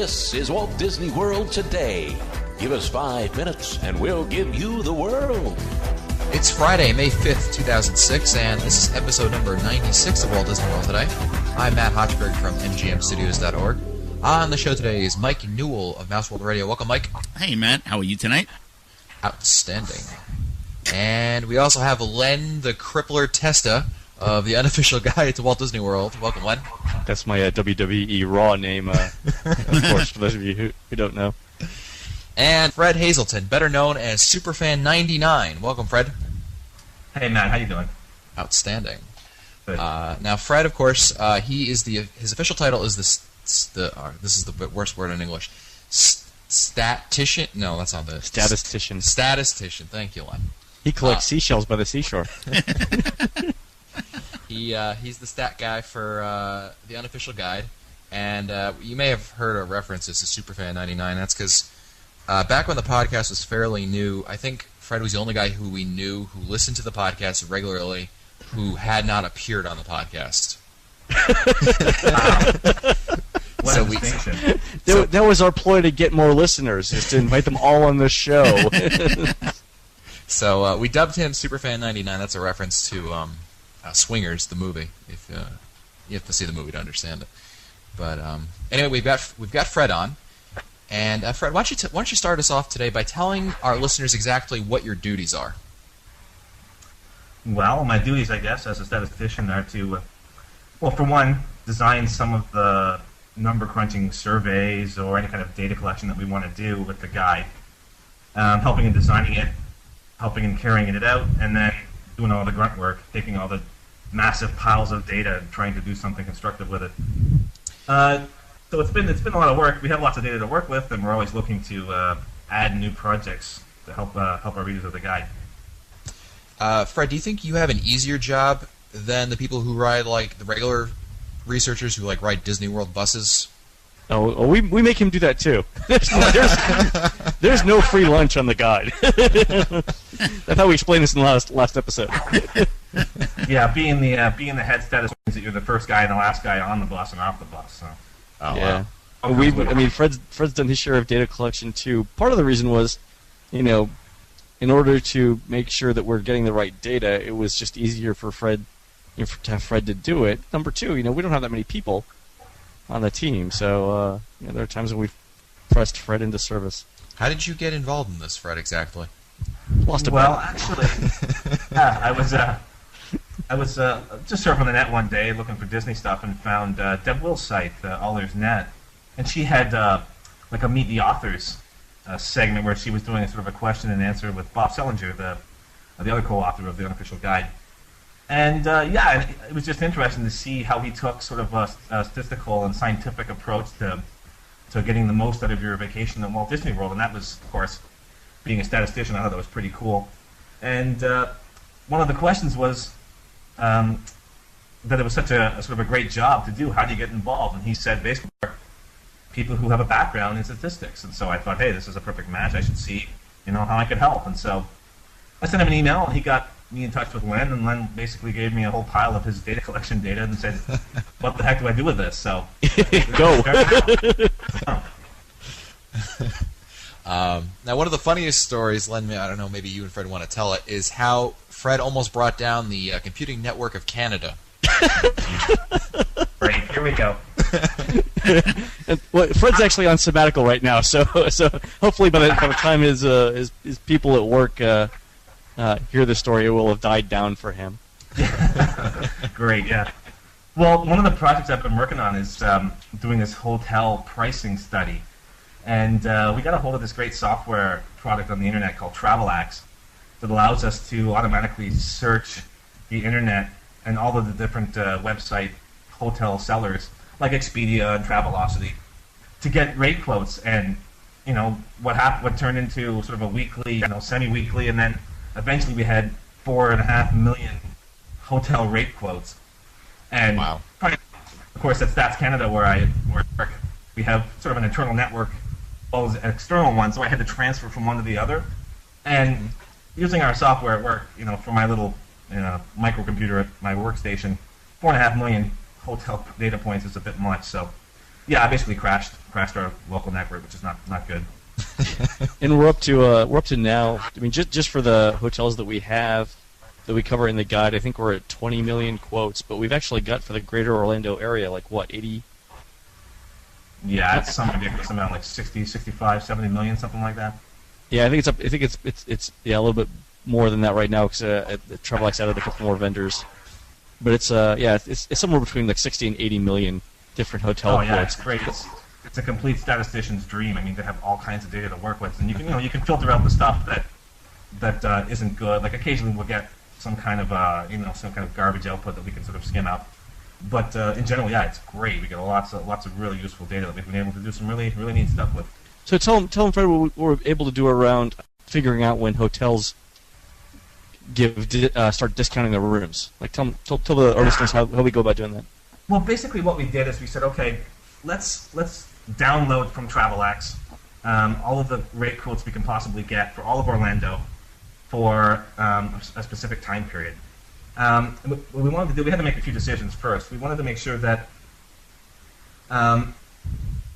This is Walt Disney World Today. Give us 5 minutes and we'll give you the world. It's Friday, May 5th, 2006, and this is episode number 96 of Walt Disney World Today. I'm Matt Hochberg from MGMstudios.org. On the show today is Mike Newell of Mouse World Radio. Welcome, Mike. Hey, Matt. How are you tonight? Outstanding. And we also have Len the Crippler Testa of the Unofficial Guide to Walt Disney World. Welcome, Len. That's my WWE Raw name, of course, for those of you who don't know. And Fred Hazelton, better known as Superfan99. Welcome, Fred. Hey, Matt. How you doing? Outstanding. Good. Now, Fred, of course, his official title is this is the worst word in English. Statistician? No, that's not the... Statistician. Statistician. Thank you, Len. He collects seashells by the seashore. He's the stat guy for the Unofficial Guide, and you may have heard a reference to Superfan99. That's because back when the podcast was fairly new, I think Fred was the only guy who we knew who listened to the podcast regularly who had not appeared on the podcast. What a distinction. That was our ploy to get more listeners, is to invite them all on the show. So we dubbed him Superfan99. That's a reference to Swingers, the movie. If you have to see the movie to understand it. But anyway, we've got Fred on, and Fred, why don't you start us off today by telling our listeners exactly what your duties are? Well, my duties, I guess, as a statistician are to, well, for one, design some of the number crunching surveys or any kind of data collection that we want to do with the guide, helping in designing it, helping in carrying it out, and then doing all the grunt work, taking all the massive piles of data and trying to do something constructive with it. So it's been a lot of work. We have lots of data to work with, and we're always looking to add new projects to help our readers of the guide. Fred, do you think you have an easier job than the people who ride, like, the regular researchers who, like, ride Disney World buses? Oh, we make him do that too. There's no free lunch on the guide. That's how we explained this in the last episode. Yeah, being the head statistician means that you're the first guy and the last guy on the bus and off the bus. So. Oh, yeah. Wow. Fred's done his share of data collection too. Part of the reason was, in order to make sure that we're getting the right data, it was just easier for Fred, to have Fred to do it. Number two, we don't have that many people on the team, so there are times when we've pressed Fred into service. How did you get involved in this, Fred, exactly? Lost a Well, bet. actually, I was just surfing the net one day looking for Disney stuff and found Deb Will's site, All There's Net, and she had like a Meet the Authors segment where she was doing a sort of a question and answer with Bob Selinger, the other co-author of the Unofficial Guide. And it was just interesting to see how he took sort of a statistical and scientific approach to getting the most out of your vacation at Walt Disney World. And that was, of course, being a statistician, I thought that was pretty cool. And one of the questions was that it was such a sort of a great job to do. How do you get involved? And he said basically people who have a background in statistics. And so I thought, hey, this is a perfect match. I should see, how I could help. And so I sent him an email, and he got me in touch with Len, and Len basically gave me a whole pile of his data collection data and said, what the heck do I do with this? So Go. Now, one of the funniest stories, Len, I don't know, maybe you and Fred want to tell it, is how Fred almost brought down the Computing Network of Canada. Great, here we go. Well, Fred's actually on sabbatical right now, so hopefully by the time his people at work hear the story, it will have died down for him. Great, yeah. Well, one of the projects I've been working on is doing this hotel pricing study. And we got a hold of this great software product on the internet called TravelAx that allows us to automatically search the internet and all of the different website hotel sellers like Expedia and Travelocity to get rate quotes. And what turned into sort of a weekly, semi-weekly, and then eventually we had 4.5 million hotel rate quotes. And wow. Of course, at Stats Canada, where I work, we have sort of an internal network as well as an external one, so I had to transfer from one to the other. And using our software at work, for my little microcomputer at my workstation, 4.5 million hotel data points is a bit much. So yeah, I basically crashed our local network, which is not good. And we're up to now. I mean, just for the hotels that we have that we cover in the guide, I think we're at 20 million quotes. But we've actually got for the greater Orlando area, like what, 80? Yeah, it's some ridiculous amount, like 60, 65, 70 million, something like that. Yeah, I think it's up. I think it's yeah, a little bit more than that right now because Travelex added a couple more vendors. But it's it's somewhere between like 60 and 80 million different hotel Oh yeah, quotes. it's great. It's a complete statistician's dream. I mean, they have all kinds of data to work with, and you can filter out the stuff that isn't good. Like occasionally we'll get some kind of garbage output that we can sort of skim out. But in general, yeah, it's great. We get lots of really useful data that we've been able to do some really neat stuff with. So tell them, Fred, what we're able to do around figuring out when hotels start discounting their rooms. Like tell the listeners how we go about doing that. Well, basically what we did is we said, okay, let's download from Travelex all of the rate quotes we can possibly get for all of Orlando for a specific time period. What we wanted to do, we had to make a few decisions first. We wanted to make sure that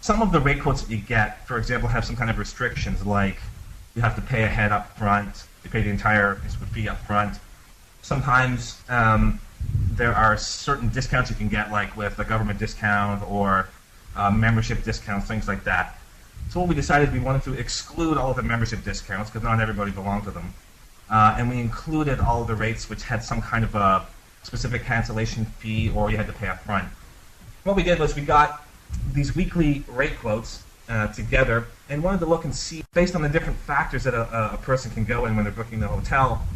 some of the rate quotes that you get, for example, have some kind of restrictions, like you have to pay ahead up front, you pay the entire fee up front. Sometimes there are certain discounts you can get, like with a government discount or membership discounts, things like that. So what we decided, we wanted to exclude all of the membership discounts because not everybody belonged to them. And we included all of the rates which had some kind of a specific cancellation fee or you had to pay up front. What we did was we got these weekly rate quotes together and wanted to look and see, based on the different factors that a person can go in when they're booking the hotel,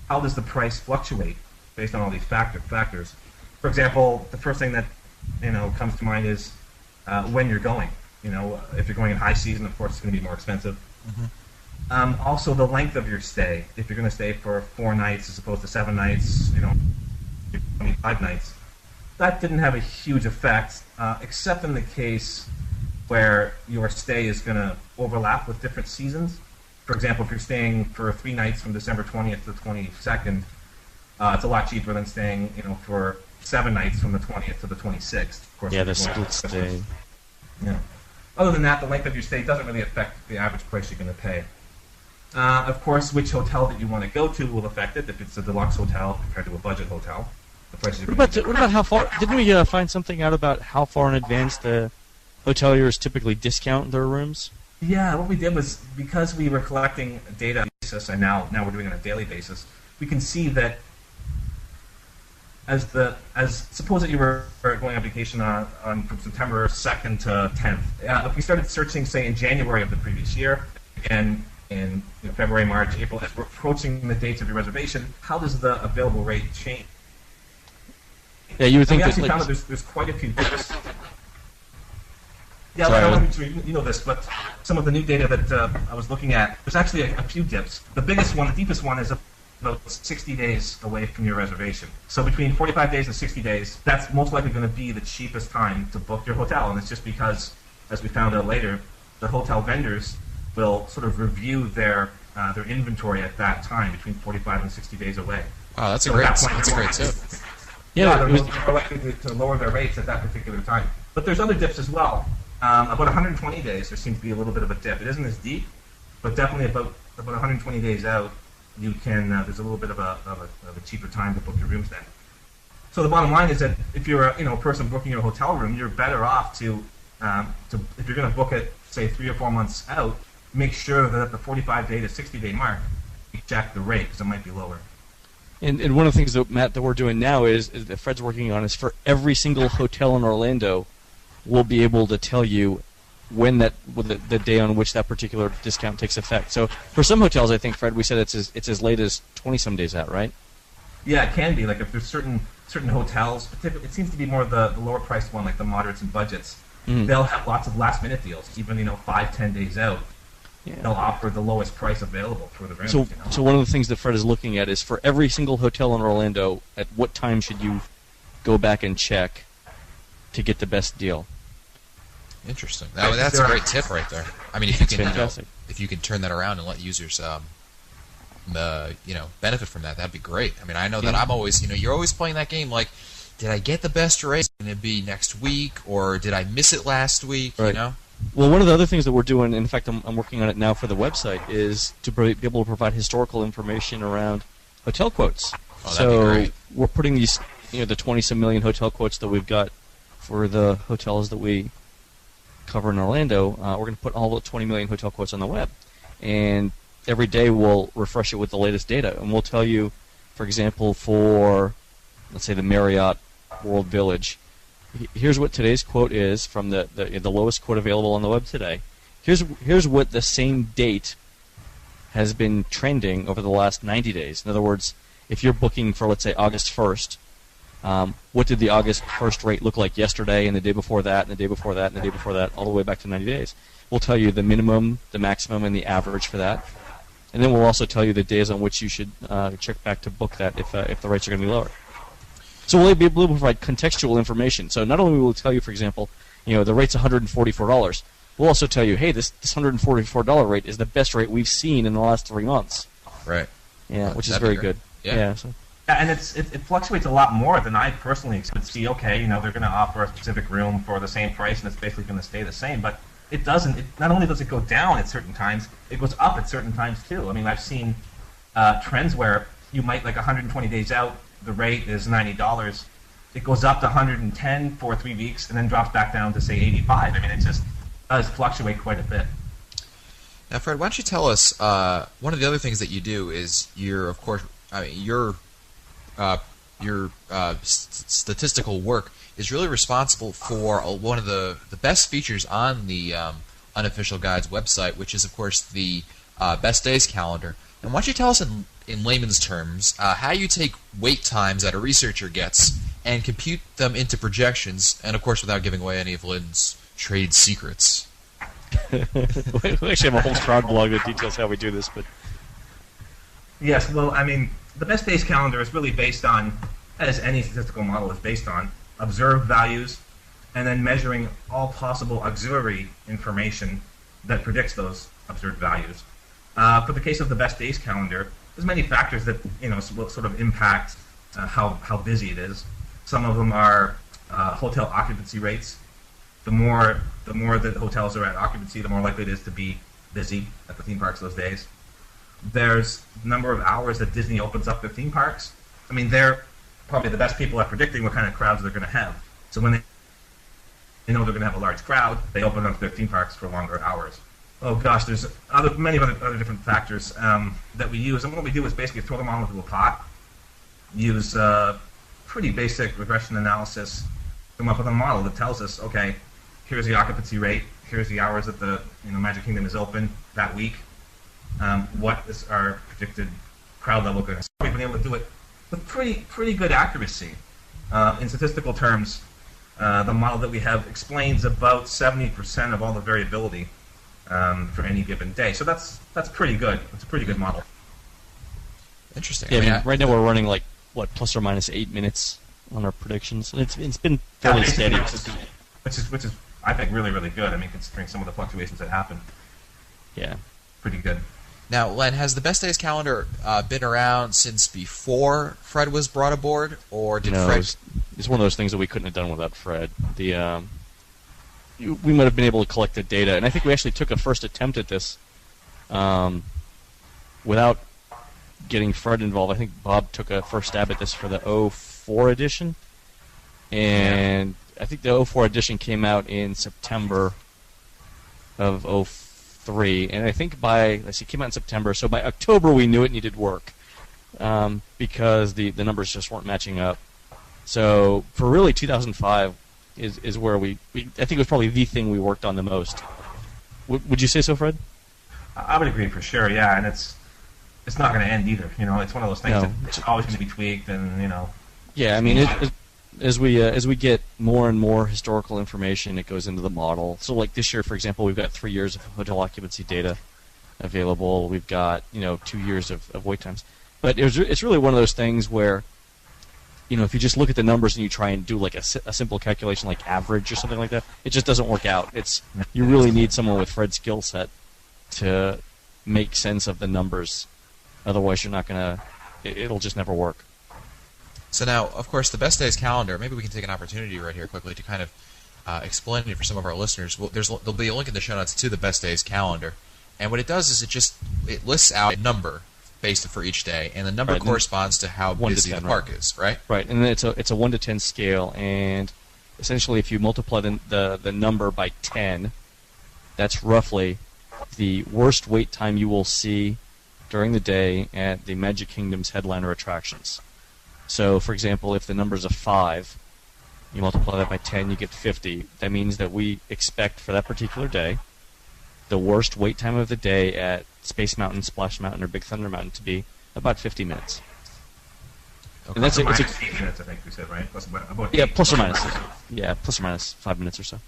how does the price fluctuate based on all these factors. For example, the first thing that comes to mind is when you're going. If you're going in high season, of course, it's going to be more expensive. Mm-hmm. Also, the length of your stay. If you're going to stay for 4 nights as opposed to 7 nights, 5 nights, that didn't have a huge effect, except in the case where your stay is going to overlap with different seasons. For example, if you're staying for 3 nights from December 20th to the 22nd, it's a lot cheaper than staying, for 7 nights from the 20th to the 26th. Of course, yeah, the split stay. Yeah. Other than that, the length of your stay doesn't really affect the average price you're going to pay. Of course, which hotel that you want to go to will affect it. If it's a deluxe hotel compared to a budget hotel, the prices are what about how far? Didn't we find something out about how far in advance the hoteliers typically discount their rooms? Yeah, what we did was, because we were collecting data on a basis, and now we're doing it on a daily basis, we can see that suppose that you were going on vacation from September 2nd to 10th. If we started searching, say, in January of the previous year, and in February, March, April, as we're approaching the dates of your reservation, how does the available rate change? Yeah, you would think we that actually found that there's quite a few dips. Yeah, Sorry, I don't know if you know this, but some of the new data that I was looking at, there's actually a few dips. The biggest one, the deepest one, is about 60 days away from your reservation. So between 45 days and 60 days, that's most likely going to be the cheapest time to book your hotel. And it's just because, as we found out later, the hotel vendors will sort of review their inventory at that time, between 45 and 60 days away. Wow, that's So a at great that point, tip. Yeah, they're more likely to lower their rates at that particular time. But there's other dips as well. About 120 days, there seems to be a little bit of a dip. It isn't as deep, but definitely about 120 days out, you can. There's a little bit of a cheaper time to book your rooms then. So the bottom line is that if you're a person booking your hotel room, you're better off to if you're going to book it, say 3 or 4 months out, make sure that at the 45-day to 60-day mark, you check the rate because it might be lower. And one of the things that Matt that we're doing now is that Fred's working on is for every single hotel in Orlando, we'll be able to tell you when the day on which that particular discount takes effect. So for some hotels, I think, Fred, we said it's as late as 20-some days out, right? Yeah, it can be. Like if there's certain hotels, it seems to be more the lower priced one, like the moderates and budgets. Mm-hmm. They'll have lots of last minute deals, even 5-10 days out. Yeah. They'll offer the lowest price available for the rooms. So one of the things that Fred is looking at is for every single hotel in Orlando, at what time should you go back and check to get the best deal? Interesting. That's a great tip right there. I mean, if you can, if you can turn that around and let users, benefit from that, that'd be great. I mean, I know that I'm always, you're always playing that game. Like, did I get the best rate? Going to be next week, or did I miss it last week? Right. You know. Well, one of the other things that we're doing, in fact, I'm working on it now for the website, is to be able to provide historical information around hotel quotes. Oh, that'd be great. We're putting these, the 20-some million hotel quotes that we've got for the hotels that we cover in Orlando. We're going to put all the 20 million hotel quotes on the web, and every day we'll refresh it with the latest data, and we'll tell you, for example, for let's say the Marriott World Village. Here's what today's quote is from the lowest quote available on the web today. Here's what the same date has been trending over the last 90 days. In other words, if you're booking for, let's say, August 1st, what did the August 1st rate look like yesterday and the day before that and the day before that and the day before that, all the way back to 90 days? We'll tell you the minimum, the maximum, and the average for that. And then we'll also tell you the days on which you should check back to book that if the rates are going to be lower. So we'll be able to provide contextual information. So not only will we tell you, for example, the rate's $144, we'll also tell you, hey, this $144 rate is the best rate we've seen in the last 3 months. Right. Yeah, which is That'd be very great. good. Yeah. So. Yeah, and it fluctuates a lot more than I personally would see. Okay, they're going to offer a specific room for the same price, and it's basically going to stay the same. But it doesn't. Not only does it go down at certain times, it goes up at certain times too. I mean, I've seen trends where you might, like 120 days out, the rate is $90. It goes up to 110 for 3 weeks, and then drops back down to, say, 85. I mean, it just does fluctuate quite a bit. Now, Fred, why don't you tell us, one of the other things that you do is your statistical work is really responsible for one of the best features on the Unofficial Guide's website, which is, of course, the Best Days calendar. And why don't you tell us in layman's terms how you take wait times that a researcher gets and compute them into projections, and, of course, without giving away any of Lynn's trade secrets. We actually have a whole crowd blog that details how we do this, but Yes, well, I mean, the Best Days calendar is really based on, as any statistical model is based on, observed values, and then measuring all possible auxiliary information that predicts those observed values. For the case of the Best Days calendar, there's many factors that sort of impact how busy it is. Some of them are hotel occupancy rates. The more that hotels are at occupancy, the more likely it is to be busy at the theme parks those days. There's the number of hours that Disney opens up their theme parks. I mean, they're probably the best people at predicting what kind of crowds they're going to have. So when they know they're going to have a large crowd, they open up their theme parks for longer hours. Oh gosh, there's many other different factors that we use. And what we do is basically throw them all into a pot, use pretty basic regression analysis, come up with a model that tells us, okay, here's the occupancy rate, here's the hours that the Magic Kingdom is open that week. What is our predicted crowd level going to be? We've been able to do it with pretty good accuracy. In statistical terms, the model that we have explains about 70% of all the variability for any given day. So that's pretty good. It's a pretty good model. Interesting. yeah, I mean, right now we're running plus or minus 8 minutes on our predictions, and it's been fairly steady. Which is I think really, really good. I mean, considering some of the fluctuations that happen. Yeah. Pretty good. Now, Len, has the Best Days calendar been around since before Fred was brought aboard, or did Fred? It's one of those things that we couldn't have done without Fred. We might have been able to collect the data, and I think we actually took a first attempt at this without getting Fred involved. I think Bob took a first stab at this for the 04 edition, and I think the 04 edition came out in September of 03, and I think it came out in September, so by October we knew it needed work because the numbers just weren't matching up. So for really 2005 is where I think it was probably the thing we worked on the most. Would you say so, Fred? I would agree for sure, yeah, and it's not going to end either. It's one of those things that's always going to be tweaked, and Yeah, I mean, as we get more and more historical information, it goes into the model. So, like this year, for example, we've got 3 years of hotel occupancy data available. We've got 2 years of wait times. But it's really one of those things where, if you just look at the numbers and you try and do like a simple calculation like average or something like that, it just doesn't work out. You really need someone with Fred's skill set to make sense of the numbers. Otherwise, you're not gonna. It'll just never work. So now, of course, the Best Days calendar, maybe we can take an opportunity right here quickly to kind of explain it for some of our listeners. Well, there'll be a link in the show notes to the Best Days calendar. And what it does is it lists out a number based for each day, and the number corresponds to how busy the park is, right? Right, and then it's a 1 to 10 scale, and essentially if you multiply the number by 10, that's roughly the worst wait time you will see during the day at the Magic Kingdom's headliner attractions. So, for example, if the number's a 5, you multiply that by 10, you get 50. That means that we expect for that particular day the worst wait time of the day at Space Mountain, Splash Mountain, or Big Thunder Mountain to be about 50 minutes. Okay. And that's minus 8 minutes, I think we said, right? Plus or minus. Yeah, plus or minus 5 minutes or so.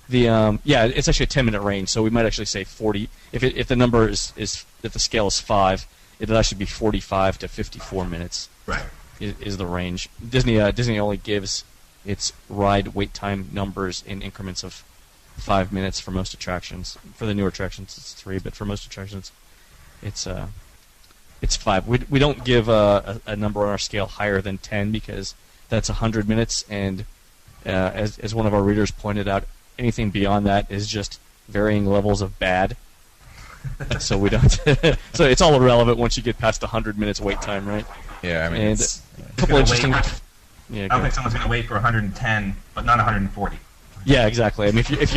It's actually a 10-minute range, so we might actually say 40. If the number is if the scale is 5, it'll actually be 45 to 54 minutes. Right. Is the range. Disney only gives its ride wait time numbers in increments of 5 minutes for most attractions. For the newer attractions, it's 3, but for most attractions, it's 5. We don't give a number on our scale higher than 10 because that's 100 minutes, and as one of our readers pointed out, anything beyond that is just varying levels of bad. So we don't. So it's all irrelevant once you get past 100 minutes wait time, right? Yeah, I mean, and a couple interesting. I don't think someone's going to wait for 110, but not 140. Yeah, exactly. I mean, if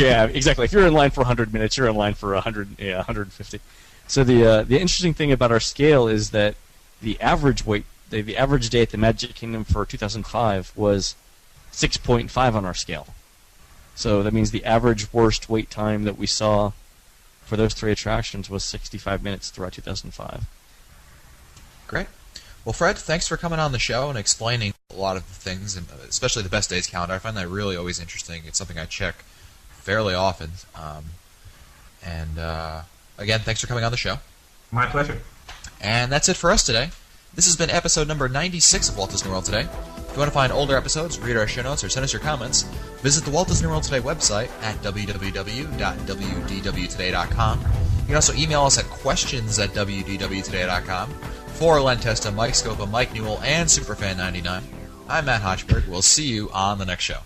you're in line for 100 minutes, you're in line for 150. So the interesting thing about our scale is that the average wait, the average day at the Magic Kingdom for 2005 was 6.5 on our scale. So that means the average worst wait time that we saw for those 3 attractions was 65 minutes throughout 2005. Great. Well, Fred, thanks for coming on the show and explaining a lot of the things, and especially the Best Days calendar. I find that really always interesting. It's something I check fairly often. Again, thanks for coming on the show. My pleasure. And that's it for us today. This has been episode number 96 of Walt Disney World Today. If you want to find older episodes, read our show notes, or send us your comments, visit the Walt Disney World Today website at www.wdwtoday.com. You can also email us at questions@wdwtoday.com. For Len Testa, Mike Scopa, Mike Newell, and Superfan99, I'm Matt Hochberg. We'll see you on the next show.